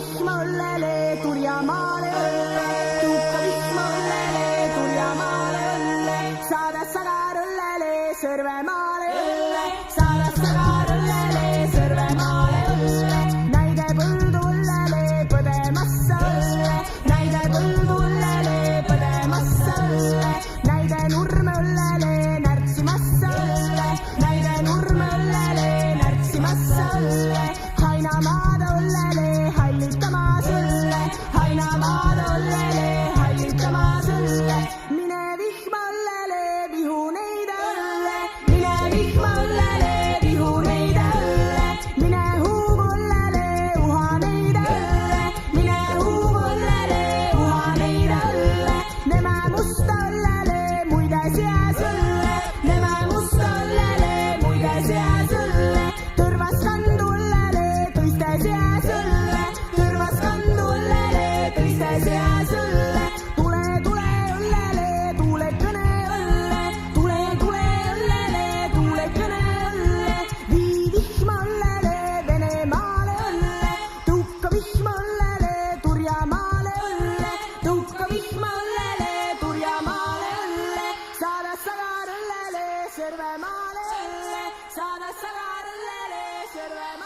vihma õllele, turjamaale õlle, tuhka vihma õllele, turjamaale õlle, saada sagar õllele, Sõrvemaale õlle, saada sagar õllele, Sõrvemaale õlle, näide põldu õllele, põdemassa õlle, näide põldu õllele, põdemassa õlle, näide nurme õllele, närtsimassa õlle, näide nurme õllele, närtsimassa õlle, Hainamaade õllele, hallitamas õlle, Hainamaade õllele, hallitamas õlle, mine vihma õllele, vihu neide õlle, mine vihma õllele, vihu neide õlle, mine huugu õllele, uha neide õlle, mine huugu õllele, uha neide õlle, neme musta õllele, muide seas õlle, neme musta õllele, muide seas õlle, tõrvas kandu õllele, tõiste seas õlle, tõrvas kandu õllele, tõiste seas õlle, tule, tule õllele, tuule kõne õlle, tule, tule õllele, tuule kõne õlle, vii vihma õllele, Venemaale õlle, tuhka vihma õllele, Turjamaale õlle, tuhka vihma õllele, Turjamaale õlle, saada sagar õllele, Sõrvemaale õlle, saada sagar õllele, Sõrvemaale